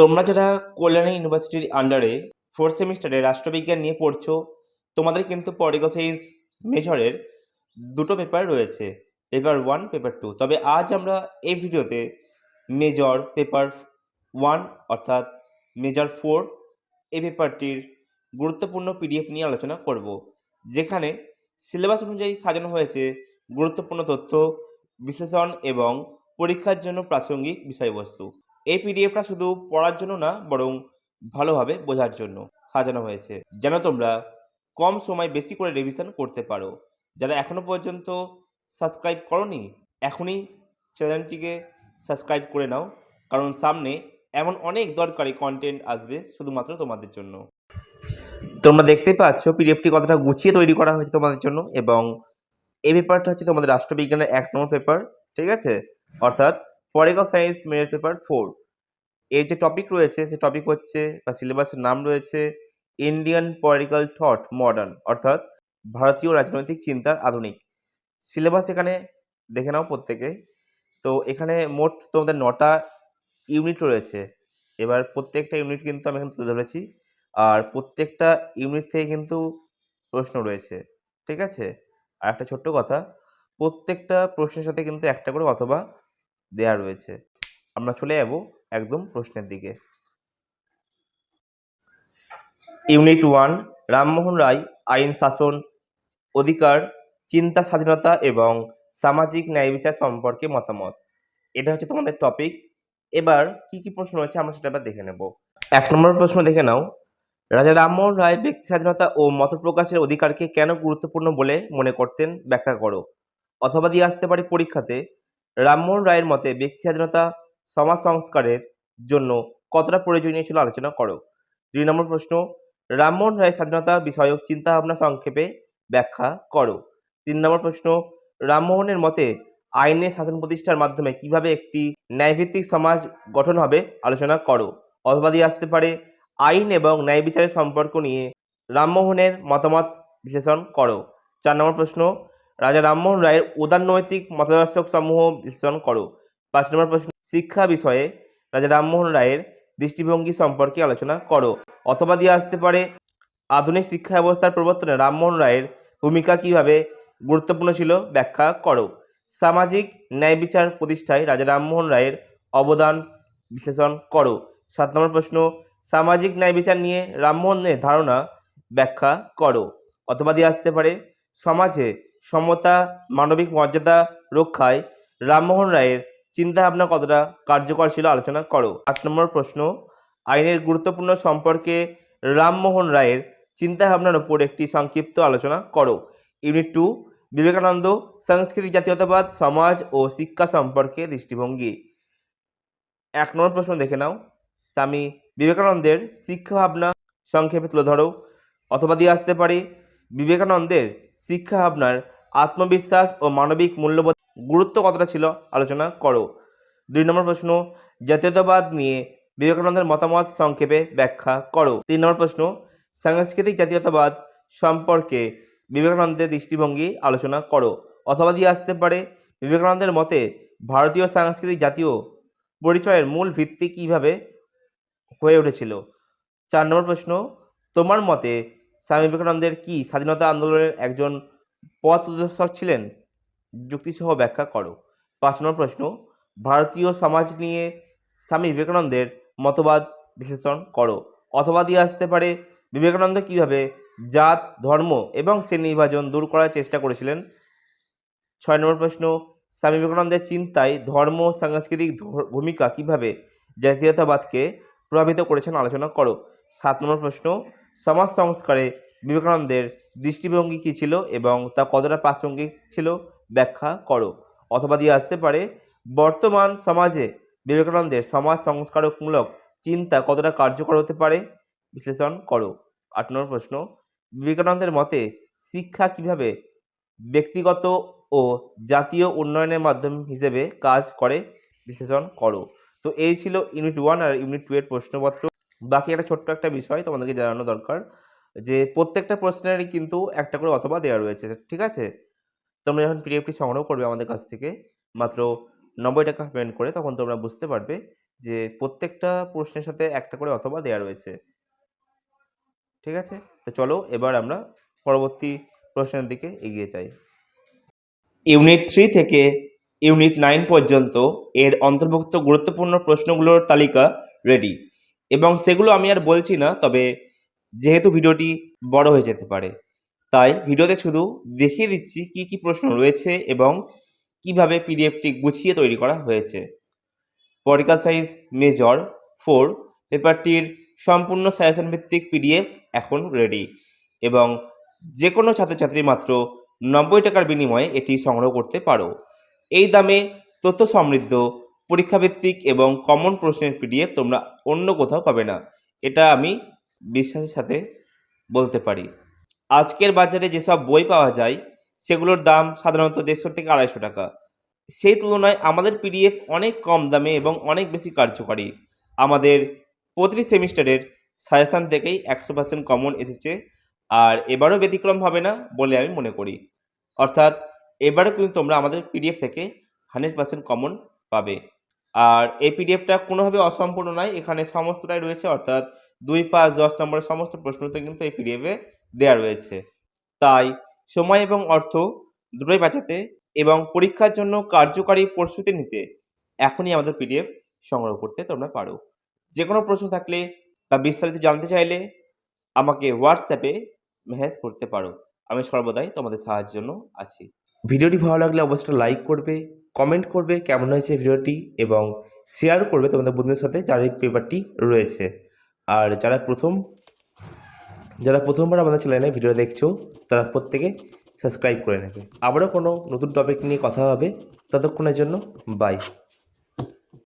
তোমরা যারা কল্যাণী ইউনিভার্সিটির আন্ডারে ফোর্থ সেমিস্টারে রাষ্ট্রবিজ্ঞান নিয়ে পড়ছো, তোমাদের কিন্তু পলিটিক্যাল সায়েন্স মেজরের দুটো পেপার রয়েছে, পেপার 1, পেপার 2। তবে আজ আমরা এই ভিডিওতে মেজর পেপার 1 অর্থাৎ মেজর 4 এই পেপারটির গুরুত্বপূর্ণ পিডিএফ নিয়ে আলোচনা করব, যেখানে সিলেবাস অনুযায়ী সাজানো হয়েছে গুরুত্বপূর্ণ তথ্য, বিশ্লেষণ এবং পরীক্ষার জন্য প্রাসঙ্গিক বিষয়বস্তু। এই পিডিএফটা শুধু পড়ার জন্য না, বরং ভালোভাবে বোঝার জন্য সাজানো হয়েছে, যেন তোমরা কম সময় বেশি করে রিভিশন করতে পারো। যারা এখনো পর্যন্ত সাবস্ক্রাইব করোনি, এখনই চ্যানেলটিকে সাবস্ক্রাইব করে নাও, কারণ সামনে এমন অনেক দরকারি কন্টেন্ট আসবে শুধুমাত্র তোমাদের জন্য। তোমরা দেখতে পাচ্ছ পিডিএফটি কতটা গুছিয়ে তৈরি করা হয়েছে তোমাদের জন্য, এবং এই পেপারটা হচ্ছে তোমাদের রাষ্ট্রবিজ্ঞানের 1 নম্বর পেপার, ঠিক আছে, অর্থাৎ পলিটিক্যাল সায়েন্স মেজর পেপার 4। এর যে টপিক রয়েছে সে টপিক হচ্ছে বা সিলেবাসের নাম রয়েছে ইন্ডিয়ান পলিটিক্যাল থট মডার্ন, অর্থাৎ ভারতীয় রাজনৈতিক চিন্তার আধুনিক। সিলেবাস এখানে দেখে নাও প্রত্যেকে। তো এখানে মোট তোমাদের 9টা ইউনিট রয়েছে। এবার প্রত্যেকটা ইউনিট কিন্তু আমি এখানে তুলে ধরেছি, আর প্রত্যেকটা ইউনিট থেকে কিন্তু প্রশ্ন রয়েছে, ঠিক আছে। আর একটা ছোট্ট কথা, প্রত্যেকটা প্রশ্নের সাথে কিন্তু একটা করে অথবা দেয়া রয়েছে। আমরা চলে যাব একদম প্রশ্নের দিকে। ইউনিট 1, রামমোহন রায় আইন, শাসন, অধিকার, চিন্তা স্বাধীনতা এবং সামাজিক ন্যায় বিচার সম্পর্কে মতামত। এটা হচ্ছে তোমাদের টপিক। এবার কি কি প্রশ্ন রয়েছে আমরা সেটা এবার দেখে নেব। 1 নম্বর প্রশ্ন দেখে নাও, রাজা রামমোহন রায় ব্যক্তি স্বাধীনতা ও মত প্রকাশের অধিকারকে কেন গুরুত্বপূর্ণ বলে মনে করতেন, ব্যাখ্যা করো। অথবা দিয়ে আসতে পারে পরীক্ষাতে, রামমোহন রায়ের মতে ব্যক্তি স্বাধীনতা সমাজ সংস্কারের জন্য কতটা প্রয়োজনীয় ছিল, আলোচনা করো। 2 নম্বর প্রশ্ন, রামমোহন রায়ের স্বাধীনতা বিষয়ক চিন্তাভাবনা সংক্ষেপে ব্যাখ্যা করো। 3 নম্বর প্রশ্ন, রামমোহনের মতে আইনের শাসন প্রতিষ্ঠার মাধ্যমে কিভাবে একটি ন্যায়ভিত্তিক সমাজ গঠন হবে, আলোচনা করো। অথবা দিয়ে আসতে পারে আইন এবং ন্যায় বিচারের সম্পর্ক নিয়ে রামমোহনের মতামত বিশ্লেষণ করো। 4 নম্বর প্রশ্ন, রাজা রামমোহন রায়ের উদারনৈতিক মতাদর্শক সমূহ বিশ্লেষণ করো। 5 নম্বর প্রশ্ন, শিক্ষা বিষয়ে রাজা রামমোহন রায়ের দৃষ্টিভঙ্গি সম্পর্কে আলোচনা করো। অথবা দিয়ে আসতে পারে আধুনিক শিক্ষা ব্যবস্থার প্রবর্তনে রামমোহন রায়ের ভূমিকা কিভাবে গুরুত্বপূর্ণ ছিল, ব্যাখ্যা করো। সামাজিক ন্যায় বিচার প্রতিষ্ঠায় রাজা রামমোহন রায়ের অবদান বিশ্লেষণ করো। 7 নম্বর প্রশ্ন, সামাজিক ন্যায় বিচার নিয়ে রামমোহনের ধারণা ব্যাখ্যা করো। অথবা দিয়ে আসতে পারে সমাজে সমতা, মানবিক মর্যাদা রক্ষায় রামমোহন রায়ের চিন্তাভাবনা কতটা কার্যকর ছিল, আলোচনা করো। 8 নম্বর প্রশ্ন, আইনের গুরুত্বপূর্ণ সম্পর্কে রামমোহন রায়ের চিন্তাভাবনার উপর একটি সংক্ষিপ্ত আলোচনা করো। ইউনিট 2, বিবেকানন্দ, সাংস্কৃতিক জাতীয়তাবাদ, সমাজ ও শিক্ষা সম্পর্কে দৃষ্টিভঙ্গি। 1 নম্বর প্রশ্ন দেখে নাও, স্বামী বিবেকানন্দের শিক্ষা ভাবনা সংক্ষেপে তুলে ধরো। অথবা দিয়ে আসতে পারে বিবেকানন্দের শিক্ষা ভাবনার আত্মবিশ্বাস ও মানবিক মূল্যবোধ গুরুত্ব কতটা ছিল, আলোচনা করো। 2 নম্বর প্রশ্ন, জাতীয়তাবাদ নিয়ে বিবেকানন্দের মতামত সংক্ষেপে ব্যাখ্যা করো। 3 নম্বর প্রশ্ন, সাংস্কৃতিক জাতীয়তাবাদ সম্পর্কে বিবেকানন্দের দৃষ্টিভঙ্গি আলোচনা করো। অথবা দিয়ে আসতে পারে বিবেকানন্দের মতে ভারতীয় সাংস্কৃতিক জাতীয় পরিচয়ের মূল ভিত্তি কিভাবে হয়ে উঠেছিল। 4 নম্বর প্রশ্ন, তোমার মতে স্বামী বিবেকানন্দের কি স্বাধীনতা আন্দোলনের একজন পথ প্রদর্শক ছিলেন, যুক্তিসহ ব্যাখ্যা করো। 5 নম্বর প্রশ্ন, ভারতীয় সমাজ নিয়ে স্বামী বিবেকানন্দের মতবাদ বিশ্লেষণ করো। অথবা দিয়ে আসতে পারে বিবেকানন্দ কিভাবে জাত, ধর্ম এবং শ্রেণী বিভাজন দূর করার চেষ্টা করেছিলেন। 6 নম্বর প্রশ্ন, স্বামী বিবেকানন্দের চিন্তায় ধর্ম সাংস্কৃতিক ভূমিকা কিভাবে জাতীয়তাবাদকে প্রভাবিত করেছেন, আলোচনা করো। 7 নম্বর প্রশ্ন, সমাজ সংস্কারে বিবেকানন্দের দৃষ্টিভঙ্গি কী ছিল এবং তা কতটা প্রাসঙ্গিক ছিল, ব্যাখ্যা করো। অথবা দিয়ে আসতে পারে বর্তমান সমাজে বিবেকানন্দের সমাজ সংস্কারকমূলক চিন্তা কতটা কার্যকর হতে পারে, বিশ্লেষণ করো। 8 নম্বর প্রশ্ন, বিবেকানন্দের মতে শিক্ষা কিভাবে ব্যক্তিগত ও জাতীয় উন্নয়নের মাধ্যম হিসেবে কাজ করে, বিশ্লেষণ করো। তো এই ছিল ইউনিট 1 আর ইউনিট 2 এর প্রশ্নপত্র। বাকি একটা ছোট্ট একটা বিষয় তোমাদেরকে জানানো দরকার, যে প্রত্যেকটা প্রশ্নেরই কিন্তু একটা করে অথবা দেওয়া রয়েছে, ঠিক আছে। তোমরা যখন পিডিএফটি সংগ্রহ করবে আমাদের কাছ থেকে মাত্র 90 টাকা পেমেন্ট করে, তখন তোমরা বুঝতে পারবে যে প্রত্যেকটা প্রশ্নের সাথে একটা করে অথবা দেয়া রয়েছে। ঠিক আছে? তো চলো এবার আমরা পরবর্তী প্রশ্নের দিকে এগিয়ে যাই। ইউনিট 3 থেকে ইউনিট 9 পর্যন্ত এর অন্তর্ভুক্ত গুরুত্বপূর্ণ প্রশ্নগুলোর তালিকা রেডি এবং সেগুলো আমি আর বলছি না, তবে যেহেতু ভিডিওটি বড় হয়ে যেতে পারে তাই ভিডিওতে শুধু দেখিয়ে দিচ্ছি কি কি প্রশ্ন রয়েছে এবং কিভাবে পিডিএফটি গুছিয়ে তৈরি করা হয়েছে। পলিটিক্যাল সায়েন্স মেজর 4 পেপারটির সম্পূর্ণ সাজেশন ভিত্তিক পিডিএফ এখন রেডি এবং যে কোনো ছাত্রছাত্রী মাত্র 90 টাকার বিনিময়ে এটি সংগ্রহ করতে পারো। এই দামে তথ্য সমৃদ্ধ পরীক্ষাভিত্তিক এবং কমন প্রশ্নের পিডিএফ তোমরা অন্য কোথাও পাবে না, এটা আমি বিশ্বাসের সাথে বলতে পারি। আজকের বাজারে যেসব বই পাওয়া যায় সেগুলোর দাম সাধারণত 150 থেকে 250 টাকা। সেই তুলনায় আমাদের পিডিএফ অনেক কম দামে এবং অনেক বেশি কার্যকারী। আমাদের প্রতিটি সেমিস্টারের সাজেশান থেকেই 100% কমন এসেছে আর এবারও ব্যতিক্রম হবে না বলে আমি মনে করি। অর্থাৎ এবারও কিন্তু তোমরা আমাদের পিডিএফ থেকে 100% কমন পাবে। আর এই পিডিএফটা কোনোভাবে অসম্পূর্ণ নয়, এখানে সমস্তটাই রয়েছে, অর্থাৎ 2, 5, 10 নম্বরের সমস্ত প্রশ্নতে কিন্তু এই পিডিএফে দেওয়া রয়েছে। তাই সময় এবং অর্থ দুটোই বাঁচাতে এবং পরীক্ষার জন্য কার্যকারী প্রস্তুতি নিতে এখনই আমাদের পিডিএফ সংগ্রহ করতে তোমরা পারো। যে কোনো প্রশ্ন থাকলে বা বিস্তারিত জানতে চাইলে আমাকে হোয়াটসঅ্যাপে মেসেজ করতে পারো, আমি সর্বদাই তোমাদের সাহায্যের জন্য আছি। ভিডিওটি ভালো লাগলে অবশ্যই লাইক করবে, কমেন্ট করবে কেমন হয়েছে ভিডিওটি এবং শেয়ার করবে তোমাদের বন্ধুদের সাথে যার এই পেপারটি রয়েছে। আর যারা প্রথমবার আমাদের চ্যানেলে ভিডিও দেখছো তারা প্রত্যেকে সাবস্ক্রাইব করে নেবে। আবারও কোনো নতুন টপিক নিয়ে কথা হবে, ততক্ষণের জন্য বাই।